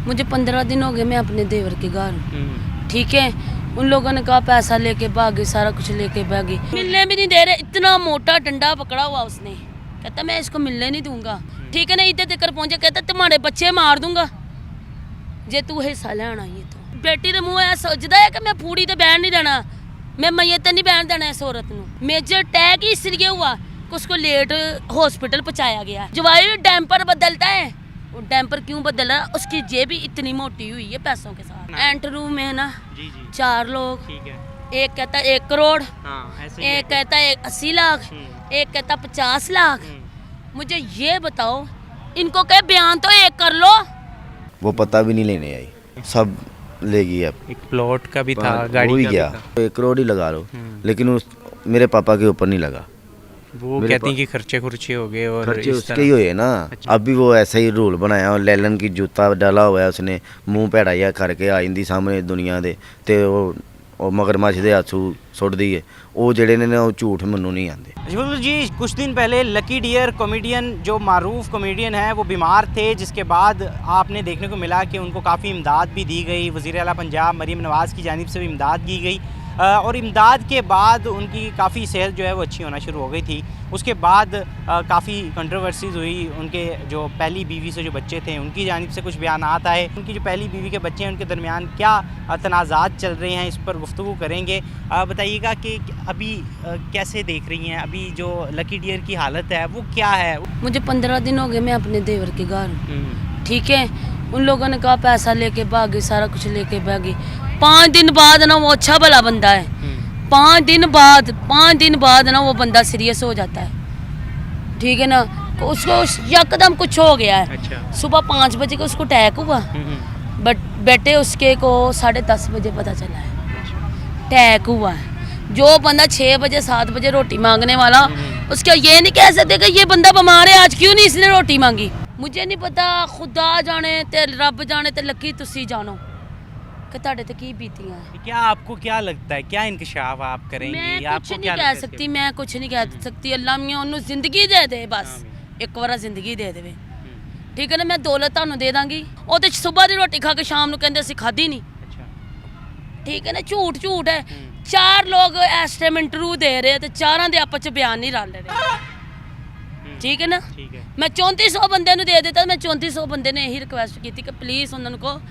मुझे 15 दिन हो गए, मैं अपने देवर के घर हूँ। ठीक है, उन लोगों ने कहा पैसा लेके भागे, सारा कुछ लेके भागे, मिलने भी नहीं दे रहे। इतना मोटा डंडा पकड़ा हुआ उसने, कहता मैं इसको मिलने नहीं दूंगा। ठीक है ना, इधर देकर पहुंचे, कहता तुम्हारे बच्चे मार दूंगा जे तू हिस्सा लेना। ये तो बेटी के मुँह ऐ सोचता है कि मैं पूरी तो बहन नहीं देना, मैं मैयत नहीं बहन देना इस औरत को। मेजर अटैक ही इसलिए हुआ कि उसको लेट हॉस्पिटल पहुंचाया गया। जवाई डैम्पर बदलता है, वो डैम्पर क्यों बदला? उसकी जेब भी इतनी मोटी हुई है पैसों के साथ। एंट रूम में है ना, 4 लोग, एक कहता 1 करोड़, एक कहता 80 लाख, एक कहता 50 लाख। मुझे ये बताओ, इनको कहे बयान तो एक कर लो। वो पता भी नहीं लेने आई, सब ले गई। अब एक प्लॉट का भी था, गाड़ी का गया, भी था। 1 करोड़ ही लगा लो, लेकिन उस मेरे पापा के ऊपर नहीं लगा। वो कहती हैं कि खर्चे खुर्चे हो गए और खर्चे इस उसके तरह। ही हुए ना। अभी वो ऐसा ही रूल बनाया और लैलन की जूता डाला हुआ है उसने, मुंह भैड़ा करके आ जाती सामने दुनिया दे, ते वो मगरमच्छ दे आंसू सुट दिए। वो जेड़े ने वो झूठ मैनू नहीं आते। बिल्कुल जी, कुछ दिन पहले लकी डियर कॉमेडियन, जो मारूफ कॉमेडियन है, वो बीमार थे, जिसके बाद आपने देखने को मिला कि उनको काफ़ी इमदाद भी दी गई। वज़ीर आला पंजाब मरीम नवाज़ की जानिब से भी इमदाद की गई और इमदाद के बाद उनकी काफ़ी सेहत जो है वो अच्छी होना शुरू हो गई थी। उसके बाद काफ़ी कंट्रोवर्सीज़ हुई। उनके जो पहली बीवी से जो बच्चे थे उनकी जानिब से कुछ बयानात आए। उनकी जो पहली बीवी के बच्चे हैं उनके दरमियान क्या तनाज़ात चल रहे हैं, इस पर गुफ्तगू करेंगे। बताइएगा कि अभी कैसे देख रही हैं, अभी जो लकी डियर की हालत है वो क्या है? मुझे 15 दिन हो गए, मैं अपने देवर के घर हूँ। ठीक है, उन लोगों ने कहा पैसा लेके भागे, सारा कुछ लेके भागे। 5 दिन बाद ना वो अच्छा भला बंदा है, 5 दिन बाद ना वो बंदा सीरियस हो जाता है। ठीक है ना, उसको यकदम कुछ हो गया है। अच्छा। सुबह 5 बजे को उसको अटैक हुआ, बट बेटे उसके को 10:30 बजे पता चला है अटैक हुआ है। जो बंदा 6 बजे 7 बजे रोटी मांगने वाला, उसका ये नहीं कह सकते कि ये बंदा बीमार है, आज क्यों नहीं इसने रोटी मांगी। मुझे नहीं पता, खुदा जाने ते रब जाने ते लकी तुसी जानो कि तुहाडे ते की बीतियां है। क्या आपको क्या लगता है, क्या इंकशाफ आप करेंगी? मैं कुछ आपको नहीं क्या कह लगता है सकती, मैं कुछ नहीं कह सकती। अल्लाह मियां उन्हें जिंदगी दे दे, बस एक बार जिंदगी दे दे। ठीक है ना, मैं दौलत तुहानू दे दांगी। वो तो सुबह की रोटी खा के शाम को कहते असीं खाधी नहीं। ठीक है ना, झूठ है। 4 लोग इस टाइम इंटरव्यू दे रहे तो 4 दे आपस च बयान नहीं रल रहे। ठीक है ना, ठीक है। मैं 3400 बंदे नू दे देता। मैं 3400 बंदे ने यही रिक्वेस्ट की थी कि प्लीज़ उन्होंने को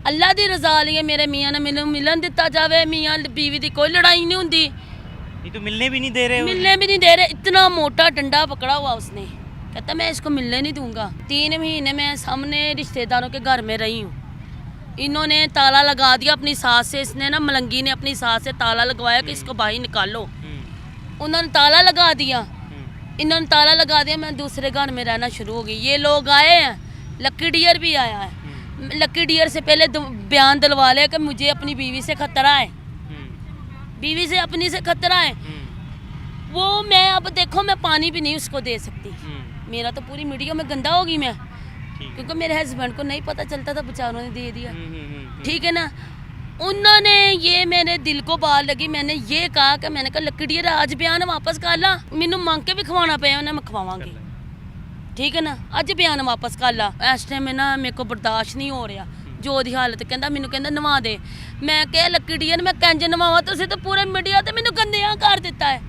अल्लाह की रजा लिए मेरे मियाँ ने मैनू मिलन दिता जाए। मियाँ बीवी की कोई लड़ाई नहीं होंगी। ये तो मिलने भी नहीं दे रहे। मिलने भी नहीं दे रहे। इतना मोटा डंडा पकड़ा हुआ उसने, कहता मैं इसको मिलने नहीं दूंगा। 3 महीने मैं सामने रिश्तेदारों के घर में रही हूँ। इन्होंने ताला लगा दिया अपनी सास से, इसने ना मलंगी ने अपनी सास से ताला लगवाया कि इसको बाहर निकालो। उन्होंने ताला लगा दिया, इन्होंने ताला लगा दिया। मैं दूसरे घर में रहना शुरू हो गई। ये लोग आए हैं, लकी डियर भी आया है। लकी डियर से पहले बयान दिलवा लिया कि मुझे अपनी बीवी से खतरा है, बीवी से अपनी से खतरा है। वो मैं अब देखो, मैं पानी भी नहीं उसको दे सकती। मेरा तो पूरी मीडिया में गंदा होगी मैं, क्योंकि मेरे हस्बैंड को नहीं पता चलता था, बेचारों ने दे दिया। ठीक है ना, उन्होंने ये मेरे दिल को बात लगी। मैंने ये कहा कि मैंने कहा लकी डियर आज बयान वापस कर ला, मैनू मंग के भी खवाना पे उन्हें मैं खवावांगी। ठीक है ना, अज बयान वापस कर ला। इस टाइम ना मेरे को बर्दाश्त नहीं हो रहा जो दी हालत। कहता मैनू कहता नवा दे। मैं क्या लकी डियर मैं कंज नवावा, तुसीं तो पूरे मीडिया ते मैनू गंदियां कर दिता है।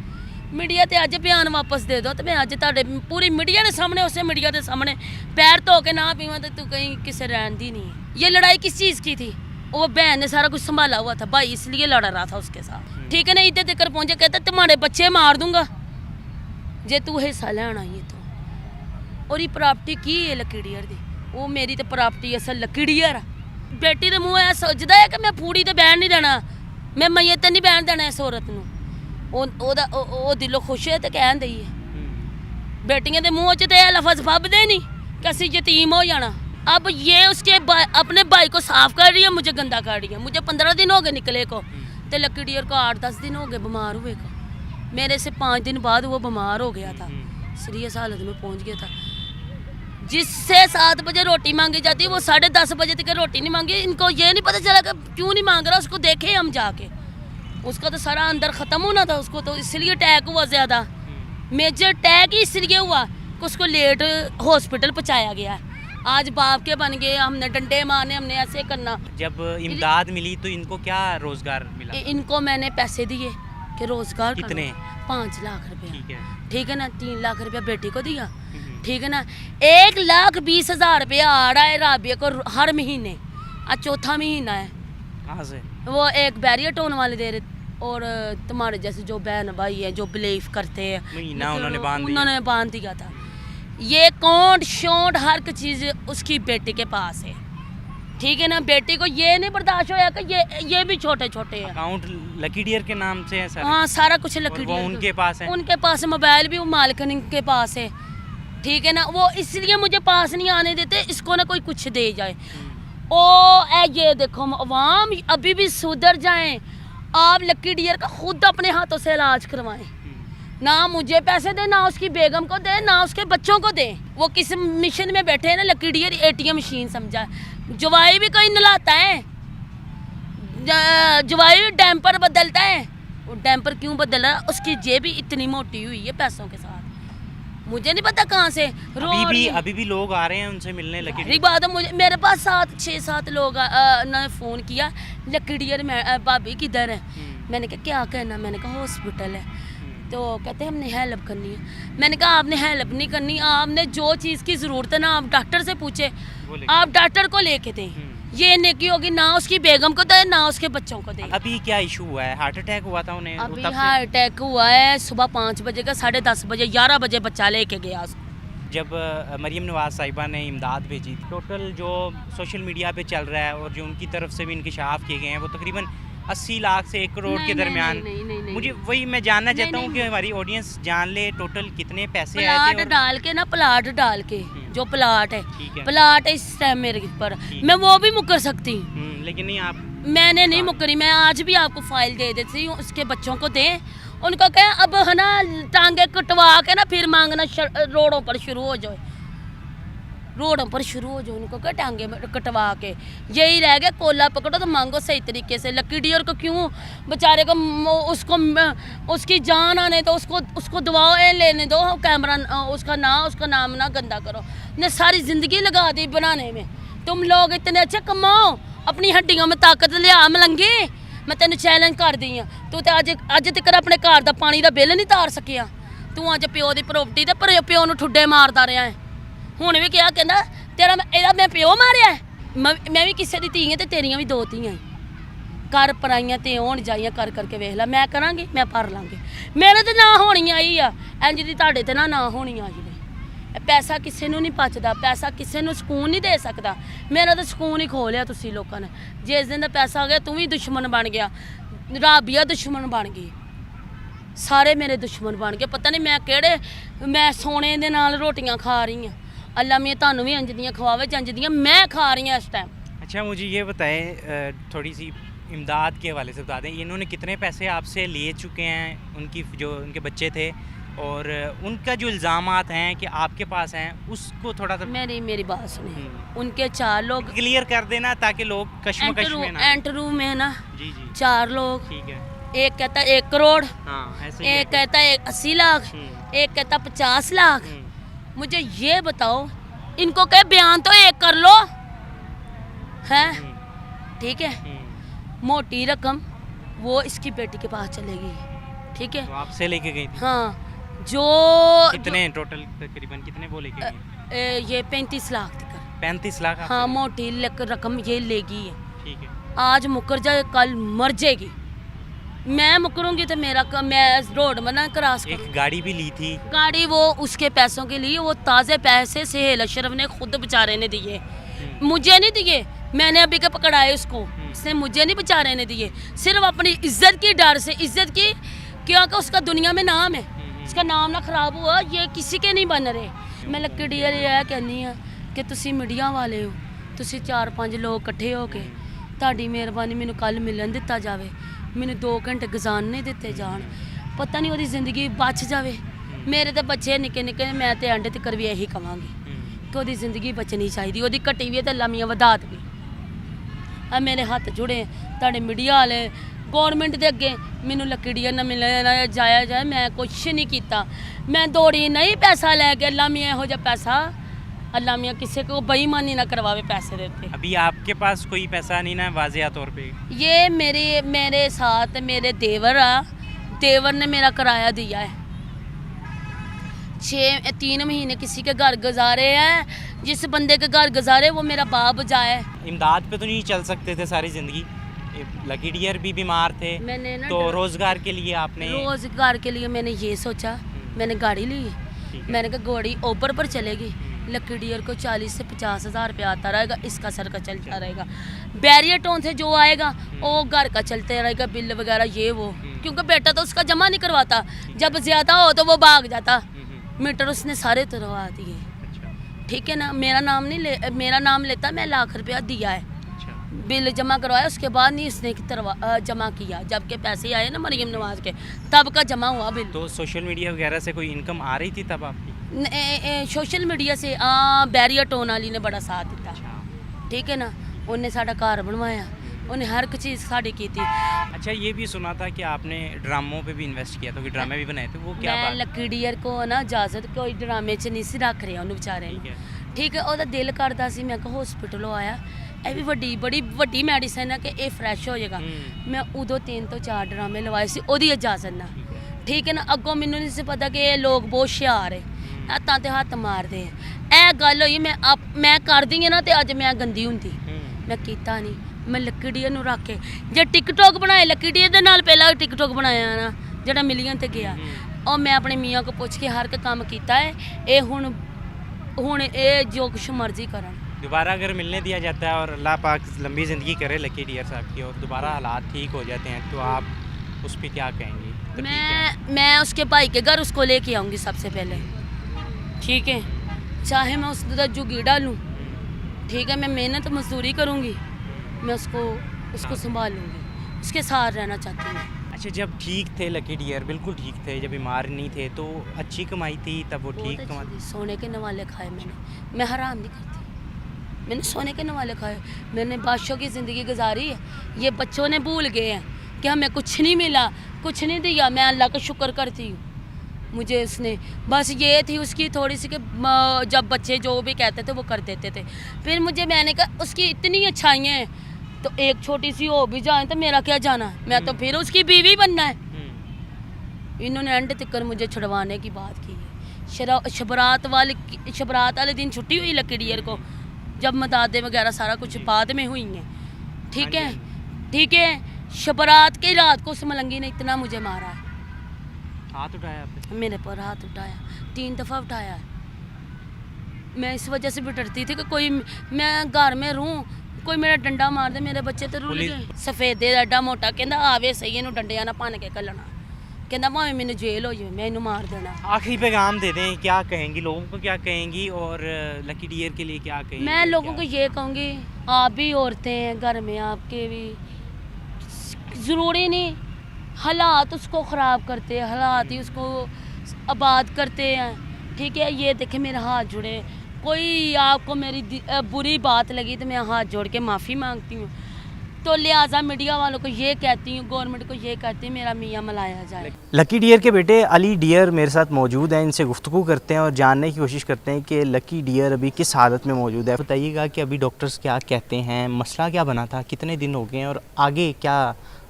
मीडिया ते अज बयान वापस दे दो तो मैं अज तुहाडे पूरी मीडिया के सामने, उस मीडिया के सामने पैर धो के ना पीवां तो तू कहीं किसे रहन दी नहीं है। ये लड़ाई किस चीज़ की थी? वो बहन ने सारा कुछ संभाला हुआ था, भाई इसलिए लड़ रहा था उसके साथ। ठीक है ना, इधर तक पहुंचे, कहता तुम्हारे बच्चे मार दूंगा जे तू हिस्सा लेना। ये तो और ये प्रॉपर्टी की है लकी डियर दी, वो मेरी तो प्रॉपर्टी असल लकी डियर। बेटी के मुँह ऐ सोचता है कि मैं पूरी तो बहन नहीं देना, मैं मैयत नहीं बहन देना इस औरत को। दिलों खुश है तो कहन दई है। बेटियां के मुँह च तो यह लफज फबदे नहीं कि असीं यतीम हो जाना। अब ये उसके अपने भाई को साफ कर रही है, मुझे गंदा कर रही है। मुझे 15 दिन हो गए निकले को, तो लकी डियर को 8-10 दिन हो गए बीमार हुए को। मेरे से 5 दिन बाद वो बीमार हो गया था, सीरियस हालत में पहुंच गया था। जिससे 7 बजे रोटी मांगी जाती है वो 10:30 बजे तक रोटी नहीं मांगी। इनको ये नहीं पता चला कि क्यों नहीं मांग रहा, उसको देखे हम जाके। उसका तो सारा अंदर ख़त्म होना था, उसको तो इसलिए अटैक हुआ ज़्यादा। मेजर अटैक ही इसलिए हुआ कि उसको लेट हॉस्पिटल पहुँचाया गया। आज बाप के बन गए, हमने डंडे मारने, हमने ऐसे करना। जब इमदाद मिली तो इनको क्या रोजगार मिला? इनको मैंने पैसे दिए कि रोजगार करो। कितने? 5 लाख रुपया। ठीक है। ठीक है ना, 3 लाख रुपया बेटी को दिया। ठीक है ना, 1,20,000 रुपया आ रहा है राबिया को हर महीने। आज चौथा महीना है। कहाँ से? वो एक बैरियर टोन वाले दे रहे, और तुम्हारे जैसे जो बहन भाई हैं जो बिलीव करते हैं, महीना उन्होंने बांध दिया था। ये कोट शोट हर एक चीज़ उसकी बेटी के पास है। ठीक है ना, बेटी को ये नहीं बर्दाश्त होया कि ये भी छोटे छोटे हैं। अकाउंट लकी डियर के नाम से है सर? हाँ, सारा कुछ और लकी वो उनके पास है? उनके पास मोबाइल भी वो मालिकन के पास है। ठीक है ना, वो इसलिए मुझे पास नहीं आने देते, इसको ना कोई कुछ दे जाए। ये देखो अवाम अभी भी सुधर जाएं। आप लकी डियर का खुद अपने हाथों से इलाज करवाएं। ना मुझे पैसे दे, ना उसकी बेगम को दे, ना उसके बच्चों को दे। वो किस मिशन में बैठे हैं ना, लकी डियर ATM मशीन समझा। जवाई भी कोई नलाता है, जवाई भी डैम्पर बदलता है। वो डैम्पर क्यों बदल रहा है? उसकी जेब ही इतनी मोटी हुई है पैसों के साथ। मुझे नहीं पता कहाँ से अभी भी लोग आ रहे हैं उनसे मिलने लकी डियर। बात है, मुझे मेरे पास 6-7 लोग ने फ़ोन किया, लकी डियर में भाभी किधर है? मैंने कहा क्या कहना? मैंने कहा हॉस्पिटल है। तो कहते हैं हमने हेल्प करनी है। मैंने कहा आपने हेल्प नहीं करनी, आपने जो चीज़ की ज़रूरत है ना आप डॉक्टर से पूछे, आप डॉक्टर को लेके दें। ये नेकी होगी, ना उसकी बेगम को दे, ना उसके बच्चों को दे। अभी क्या इशू हुआ है? हार्ट अटैक हुआ था उन्हें? अभी हार्ट अटैक हुआ है सुबह 5 बजे का, 10:30 बजे 11 बजे बच्चा लेके गया उसको। जब मरीम नवाज साहिबा ने इमदाद भेजी, टोटल जो सोशल मीडिया पे चल रहा है और जो उनकी तरफ से भी इंकशाफ किए गए हैं, वो तकरीबन 80 लाख से 1 करोड़ के दरमियान। मुझे वही मैं जानना चाहता हूँ कि हमारी ऑडियंस जान ले टोटल कितने पैसे आए थे। प्लाट डाल के ना, प्लाट डाल के जो प्लाट है, प्लाट है इस टाइम मेरे पर, मैं वो भी मुकर सकती। लेकिन नहीं, आप मैंने नहीं मुकरी। मैं आज भी आपको फाइल दे देती हूँ, उसके बच्चों को दें। उनको कहें अब है ना टांगे कटवा के ना फिर मांगना रोडों पर शुरू हो जाए, रोडों पर शुरू हो जाओ। उनको क्या टांगे कटवा के यही रह गया, कोला पकड़ो तो मांगो सही तरीके से। लकी डियर को क्यों बेचारे को उसको उसकी जान आने दो, उसको दुआओं लेने दो। कैमरा उसका नाम ना गंदा करो। ने सारी ज़िंदगी लगा दी बनाने में। तुम लोग इतने अच्छे कमाओ, अपनी हड्डियों में ताकत लिया मलंगी। मैं तेन चैलेंज कर दी हाँ, तू तो अज तक अपने घर का पानी का बिल नहीं तार सकिया। तू अज प्यो की प्रॉपर्टी ते पर प्यो नूं ठुड्डे मारदा रहा है। हुण भी क्या कहंदा तेरा एदा मैं प्यो मारिया है? मैं भी किसी दी धी है ते तेरियां भी 2 धीआं कर पराइयां ते होण जाइयां कर करके वेख ला। मैं करांगी, मैं भर लांगी। मेरे ते ना होनी आई आ, इंज दी तुहाडे ते ना होनी आई वे। पैसा किसी नूं नहीं पचदा, पैसा किसी नूं सुकून नहीं दे सकदा। मेरा तो सुकून ही खो लिया तुसीं लोकां ने। जिस दिन दा पैसा आ गया तू भी दुश्मन बन गया, राबिया दुश्मन बन गई, सारे मेरे दुश्मन बन गए। पता नहीं मैं केड़े, मैं सोने दे नाल रोटियां खा रही हूँ। अल्लाह मियां तुहानूं भी इंज दियां खवावे जंज दियां मैं खा रही हूँ इस टाइम। अच्छा, मुझे ये बताएं, थोड़ी सी इमदाद के हवाले से बता दें, इन्होंने कितने पैसे आपसे ले चुके हैं, उनकी जो उनके बच्चे थे, और उनका जो इल्ज़ामात हैं कि आपके पास हैं, उसको थोड़ा सा मेरी बात सुनिए। उनके 4 लोग क्लियर कर देना ताकि लोग कश्मकश में ना। एंटरू में है ना जी 4 लोग। ठीक है। एक कहता 1 करोड़, हाँ, ऐसे ही एक कहता 80 लाख, एक कहता 50 लाख। मुझे ये बताओ, इनको कहे बयान तो एक कर लो है, ठीक है। मोटी रकम वो इसकी बेटी के पास चलेगी, ठीक है। तो आपसे लेके गई थी? हाँ, जो कितने टोटल तकरीबन कितने वो लेके गई? ये 35 लाख तक। 35 लाख? हाँ, मोटी रकम ये लेगी है। ठीक है। आज मुकर जाए कल मर जाएगी। मैं मुकरूंगी तो मैं रोड मना क्रॉस एक गाड़ी भी ली थी। गाड़ी वो उसके पैसों के लिए, वो ताज़े पैसे सेहेल अशरफ ने खुद बेचारे ने दिए, मुझे नहीं दिए। मैंने अभी के पकड़ाए उसको, उसने मुझे नहीं बेचारे ने दिए। सिर्फ अपनी इज्जत की डर से, इज्जत की क्योंकि उसका दुनिया में नाम है, उसका नाम ना खराब हुआ, ये किसी के नहीं बन रहे। मैं लकी डियर यह कहनी है कि तुसी मीडिया वाले हो, तुसी 4-5 लोग इकट्ठे हो के ਤੁਹਾਡੀ ਮਿਹਰਬਾਨੀ ਮੈਨੂੰ ਕੱਲ ਮਿਲਣ ਦਿੱਤਾ ਜਾਵੇ, ਮੈਨੂੰ 2 ਘੰਟੇ ਗੁਜ਼ਾਰਨੇ ਦਿੱਤੇ ਜਾਣ, ਪਤਾ ਨਹੀਂ ਉਹਦੀ ਜ਼ਿੰਦਗੀ ਬਚ ਜਾਵੇ। ਮੇਰੇ ਤਾਂ ਬੱਚੇ ਨਿੱਕੇ ਨਿੱਕੇ, ਮੈਂ ਤੇ ਐਂਡ ਤੱਕ ਵੀ ਇਹੀ ਕਵਾਂਗੀ ਕਿ ਉਹਦੀ ਜ਼ਿੰਦਗੀ ਬਚਣੀ ਚਾਹੀਦੀ। ਉਹਦੀ ਘਟੀ ਵੀ ਹੈ ਤਾਂ ਲਾਮੀਆਂ ਵਧਾ ਦੇਵੇ। ਆ ਮੇਰੇ ਹੱਥ ਜੁੜੇ ਤੁਹਾਡੇ ਮੀਡੀਆ ਵਾਲੇ, ਗੌਰਮੈਂਟ ਦੇ ਅੱਗੇ ਮੈਨੂੰ ਲੱਕੀ ਡੀਅਰ ਨਾ ਮਿਲਣਾ ਜਾਇਆ ਜਾਏ। ਮੈਂ ਕੁਛ ਨਹੀਂ ਕੀਤਾ, ਮੈਂ ਦੌੜੀ ਨਹੀਂ ਪੈਸਾ ਲੈ ਕੇ। ਲਾਮੀਆਂ ਇਹੋ ਜਿਹਾ ਪੈਸਾ अल्लाह मियाँ किसी को बेईमानी ना करवावे पैसे देते। अभी आपके पास कोई पैसा नहीं ना वाजिया तौर पे? ये मेरे साथ मेरे देवर ने मेरा किराया दिया है। 3 महीने किसी के घर गुजारे हैं। जिस बंदे के घर गुजारे वो मेरा बाप जाए। इमदाद पे तो नहीं चल सकते थे सारी ज़िंदगी। लकी डियर भी बीमार थे, मैंने ना तो रोज़गार के लिए आपने? रोज़गार के लिए मैंने ये सोचा, मैंने गाड़ी ली। ठीक है। मैंने कहा गाड़ी ऊपर पर चलेगी, लकी डियर को 40 से 50 हज़ार रुपया आता रहेगा, इसका सर का चलता रहेगा। बैरियर टाउन से जो आएगा वो घर का चलते रहेगा, बिल वगैरह ये वो, क्योंकि बेटा तो उसका जमा नहीं करवाता। जब ज़्यादा हो तो वो भाग जाता। मीटर उसने सारे तुरवा दिए। अच्छा। ठीक है ना, मेरा नाम लेता, मैं लाख रुपया दिया है, अच्छा। बिल जमा करवाया, उसके बाद नहीं इसने जमा किया। जबकि पैसे आए ना मरियम नवाज के, तब का जमा हुआ बिल। तो सोशल मीडिया वगैरह से कोई इनकम आ रही थी तब आपकी? सोशल मीडिया से बैरियर टोन वाली ने बड़ा साथ दिता। अच्छा। ठीक है ना, उन्हें साडा घर बनवाया, उन्हें हर एक चीज़ साड़ी की थी। अच्छा, ये भी सुना था कि आपने ड्रामों पे भी इन्वेस्ट किया था, कि ड्रामे भी बनाए थे, वो क्या मैं बात? लकी डियर को ना इजाजत कोई ड्रामे च नहीं सी रख रहे ਉਹਨੂੰ ਵਿਚਾਰੇ ठीक ਨੂੰ। है। ਠੀਕ ਹੈ, ਉਹਦਾ ਦਿਲ ਕਰਦਾ ਸੀ ਮੈਂ ਕਿਹਾ ਹਸਪੀਟਲੋਂ ਆਇਆ, ਇਹ ਵੀ ਬੜੀ ਵੱਡੀ ਮੈਡੀਸਨ ਹੈ ਕਿ ਇਹ ਫਰੈਸ਼ ਹੋ ਜਾਏਗਾ। ਮੈਂ ਉਦੋਂ 3 ਤੋਂ 4 ਡਰਾਮੇ ਲਵਾਏ ਸੀ ਉਹਦੀ ਇਜਾਜ਼ਤ ਨਾਲ। ਠੀਕ ਹੈ ਨਾ, ਅੱਗੋਂ ਮੈਨੂੰ ਨਹੀਂ ਸੀ ਪਤਾ ਕਿ ਇਹ ਲੋਕ ਬਹੁਤ ਹੁਸ਼ਿਆਰ ਹੈ, ਹੱਥਾਂ ਤੇ ਹੱਥ ਮਾਰਦੇ ਆ। ਇਹ ਗੱਲ ਹੋਈ, ਮੈਂ ਕਰਦੀ ਹਾਂ ਨਾ ਤੇ ਅੱਜ ਮੈਂ ਗੰਦੀ ਹੁੰਦੀ। ਮੈਂ ਕੀਤਾ ਨਹੀਂ, ਮੈਂ ਲੱਕੀ ਡੀਅਰ ਨੂੰ ਰੱਖ ਕੇ ਜੇ ਟਿਕਟੋਕ ਬਣਾਏ, ਲੱਕੀ ਡੀਅਰ ਦੇ ਨਾਲ ਪਹਿਲਾਂ ਟਿਕਟੋਕ ਬਣਾਇਆ ਨਾ ਜਿਹੜਾ ਮਿਲੀਅਨ ਤੇ ਗਿਆ, ਉਹ ਮੈਂ ਆਪਣੇ ਮੀਆਂ ਕੋ ਪੁੱਛ ਕੇ ਹਰ ਇੱਕ ਕੰਮ ਕੀਤਾ ਹੈ। ਇਹ ਹੁਣ ਇਹ ਜੋ ਕੁਛ ਮਰਜ਼ੀ ਕਰਨ। दोबारा अगर मिलने दिया जाता है और अल्लाह पाक लंबी ज़िंदगी करे लकी डियर साहब की, और दोबारा हालात ठीक हो जाते हैं, तो आप उस पर क्या कहेंगी? तो ठीक है। मैं उसके भाई के घर उसको लेके आऊँगी सबसे पहले। ठीक है, चाहे मैं उसका जुगी डालूँ, ठीक है, मैं मेहनत मजदूरी करूँगी, मैं उसको संभालूँगी, उसके साथ रहना चाहती हूँ। अच्छा, जब ठीक थे लकी डियर, बिल्कुल ठीक थे, जब बीमार नहीं थे, तो अच्छी कमाई थी तब, वो ठीक बहुत कमाई? अच्छी थी। सोने के नवाले खाए मैं हराम नहीं करती, मैंने सोने के नवाले खाए, मैंने बादशाह की ज़िंदगी गुजारी है। ये बच्चों ने भूल गए हैं कि हमें कुछ नहीं मिला, कुछ नहीं दिया। मैं अल्लाह का शुक्र करती हूँ, मुझे उसने बस ये थी उसकी थोड़ी सी कि जब बच्चे जो भी कहते थे वो कर देते थे। फिर मैंने कहा उसकी इतनी अच्छाइयाँ हैं, तो एक छोटी सी हो भी जाए तो मेरा क्या जाना, मैं तो फिर उसकी बीवी बनना है। इन्होंने एंड तक मुझे छुड़वाने की बात की है। शबरात वाले दिन छुट्टी हुई लकी डियर को, जब मदादे वगैरह सारा कुछ बाद में हुई हैं। ठीक है, ठीक है, शबरात की रात को उस मलंगी ने इतना मुझे मारा है, हाथ उठाया आपने? मेरे पर हाथ उठाया, 3 दफ़ा उठाया है। मैं इस वजह से भी डरती थी कि कोई मैं घर में रहूँ, कोई मेरा डंडा मार दे, मेरे बच्चे तो रुल गए। सफेदे एडा मोटा कहता आवे सही इनू डंडिया ना भन के घलना, कहता भावें मैंने जेल हो जाए मैं इनू मार देना। आखिरी पैगाम दे दें, क्या कहेंगी लोगों को, क्या कहेंगी, और लकी डियर के लिए क्या कहेंगी? मैं लोगों को ये कहूँगी, आप भी औरतें हैं घर में, आपके भी ज़रूरी नहीं हालात उसको ख़राब करते हैं, हालात ही उसको आबाद करते हैं। ठीक है, ये देखे मेरे हाथ जुड़े, कोई आपको मेरी बुरी बात लगी तो मैं हाथ जोड़ के माफ़ी मांगती हूँ। तो लिहाजा मीडिया वालों को ये कहती हूँ, गवर्नमेंट को ये कहती हूँ, मेरा मियाँ मलाया जाए। लकी डियर के बेटे अली डियर मेरे साथ मौजूद हैं, इनसे गुफ्तगू करते हैं और जानने की कोशिश करते हैं कि लकी डियर अभी किस हालत में मौजूद है। बताइएगा कि अभी डॉक्टर्स क्या कहते हैं, मसला क्या बना था, कितने दिन हो गए हैं और आगे क्या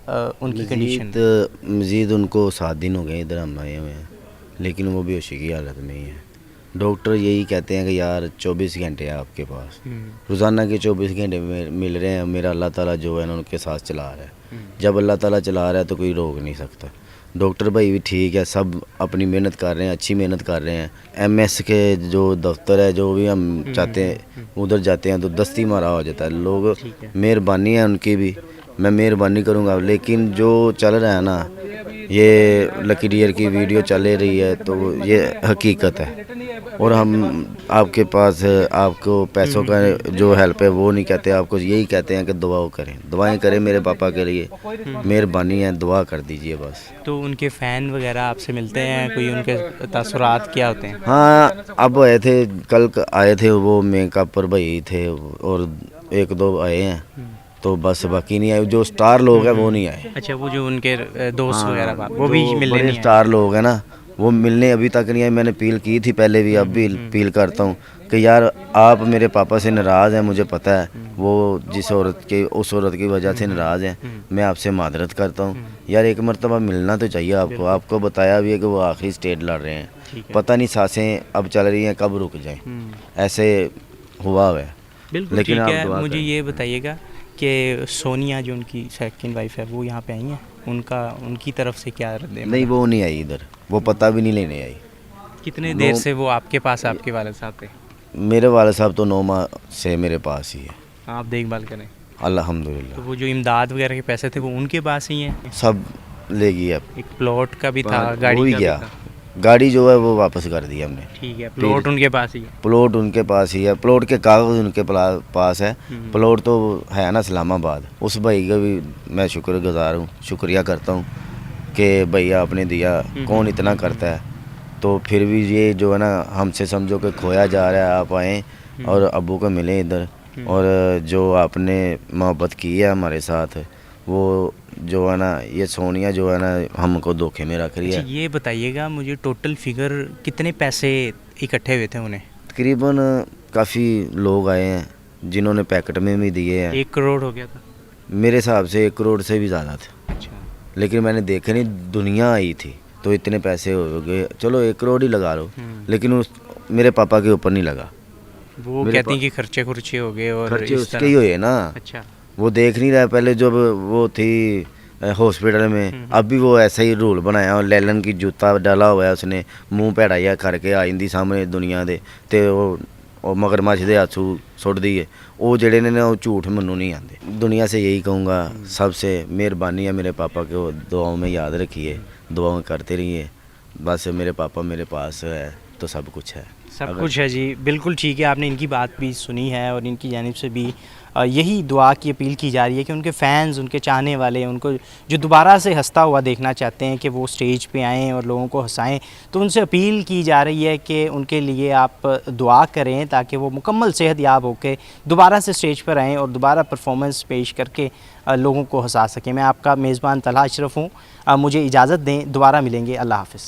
उनकी कंडीशन? मज़ीद उनको 7 दिन हो गए इधर हम आए हुए हैं, लेकिन वो बेहोशी की हालत में ही है। डॉक्टर यही कहते हैं कि यार 24 घंटे है आपके पास, रोज़ाना के 24 घंटे मिल रहे हैं, मेरा अल्लाह ताला जो है ना उनके साथ चला रहा है। जब अल्लाह ताला चला रहा है तो कोई रोक नहीं सकता। डॉक्टर भाई भी ठीक है, सब अपनी मेहनत कर रहे हैं, अच्छी मेहनत कर रहे हैं। MS के जो दफ्तर है, जो भी हम चाहते हैं उधर जाते हैं तो दस्ती मारा हो जाता है। लोग मेहरबानी है उनकी भी, मैं मेहरबानी करूँगा, लेकिन जो चल रहा है ना, ये लकी डियर की वीडियो चल रही है तो ये हकीकत है। और हम आपके पास आपको पैसों का जो हेल्प है वो नहीं कहते, आपको यही कहते हैं कि दुआएं करें मेरे पापा के लिए, मेहरबानी है, दुआ कर दीजिए बस। तो उनके फ़ैन वगैरह आपसे मिलते हैं, कोई उनके तासुरात क्या होते हैं? हाँ, अब आए थे, कल आए थे वो मेकअप पर भाई थे और 1-2 आए हैं, तो बस बाकी नहीं आए। जो स्टार लोग हैं वो नहीं आए। अच्छा, वो जो उनके दोस्त वगैरह वो भी मिलने नहीं आए? स्टार लोग हैं ना वो मिलने अभी तक नहीं आए। मैंने अपील की थी पहले भी, अब भी अपील करता हूँ कि यार आप मेरे पापा से नाराज़ हैं, मुझे पता है वो जिस उस औरत की वजह से नाराज़ हैं। मैं आपसे मादरत करता हूँ यार, एक मरतबा मिलना तो चाहिए आपको। आपको बताया भी है कि वो आखिरी स्टेज लड़ रहे हैं, पता नहीं सांसें अब चल रही हैं कब रुक जाएं, ऐसे हुआ हुआ है। बिल्कुल लेकिन ठीक आप है। दुआ मुझे करें। ये बताइएगा कि सोनिया जो उनकी सेकंड वाइफ है वो यहाँ पे आई हैं, उनकी तरफ से क्या रद्द है? नहीं, वो नहीं आई इधर, वो पता भी नहीं लेने आई। कितने देर से वो आपके पास आपके वाले साहब थे? मेरे वाले साहब तो 9 माह से मेरे पास ही है, आप देखभाल करें। तो अल्हम्दुलिल्लाह। वो जो इमदाद वगैरह के पैसे थे वो उनके पास ही हैं? सब ले गई अब। एक प्लॉट का भी था, वो गाड़ी ही का गया, भी था। गाड़ी जो है वो वापस कर दी हमने। ठीक है, प्लॉट उनके पास ही है। प्लॉट उनके पास ही है, प्लॉट के कागज़ उनके पास है। प्लॉट तो है ना इस्लामाबाद। उस भाई का भी मैं शुक्रगुजार हूँ, शुक्रिया करता हूँ कि भैया आपने दिया। कौन इतना करता है, तो फिर भी ये जो है ना हमसे समझो कि खोया जा रहा है। आप आएँ और अब्बू को मिलें इधर, और जो आपने मोहब्बत की है हमारे साथ, वो जो है ना ये सोनिया जो है ना हमको धोखे में रख रही अच्छा, है। ये बताइएगा मुझे टोटल फिगर कितने पैसे इकट्ठे हुए थे उन्हें? तकरीबन काफ़ी लोग आए हैं जिन्होंने पैकेट में भी दिए हैं। 1 करोड़ हो गया था। मेरे हिसाब से 1 करोड़ से भी ज़्यादा था, अच्छा, लेकिन मैंने देखा नहीं, दुनिया आई थी तो इतने पैसे हो गए। चलो 1 करोड़ ही लगा लो, लेकिन उस मेरे पापा के ऊपर नहीं लगा। वो मेरे कहती हैं कि खर्चे खुर्चे हो गए और खर्चे इस उसके तरह। ही हुए ना, अच्छा, वो देख नहीं रहा। पहले जब वो थी हॉस्पिटल में, अब भी वो ऐसा ही रूल बनाया, और लैलन की जूता डाला हुआ है उसने, मुंह भैड़ा जिहा करके आ ਜਾਂਦੀ ਸਾਹਮਣੇ ਦੁਨੀਆ ਦੇ, ਤੇ ਉਹ मगरमच्छ ਦੇ आंसू सुटदी है। वो जड़े ने ना वो झूठ मनु नहीं आते। दुनिया से यही कहूँगा, सबसे मेहरबानी है मेरे पापा को दुआओं में याद रखिए, दुआएं करते रहिए। बस मेरे पापा मेरे पास है तो सब कुछ है। सब कुछ है जी, बिल्कुल ठीक है। आपने इनकी बात भी सुनी है और इनकी जानिब से भी यही दुआ की अपील की जा रही है कि उनके फ़ैन्स, उनके चाहने वाले, उनको जो दोबारा से हंसता हुआ देखना चाहते हैं कि वो स्टेज पे आएँ और लोगों को हंसाएं, तो उनसे अपील की जा रही है कि उनके लिए आप दुआ करें ताकि वो मुकम्मल सेहतयाब होकर दोबारा से स्टेज पर आएँ और दोबारा परफॉर्मेंस पेश करके लोगों को हंसा सकें। मैं आपका मेज़बान तलहा अशरफ हूँ, मुझे इजाज़त दें, दोबारा मिलेंगे। अल्लाह हाफ़िज़।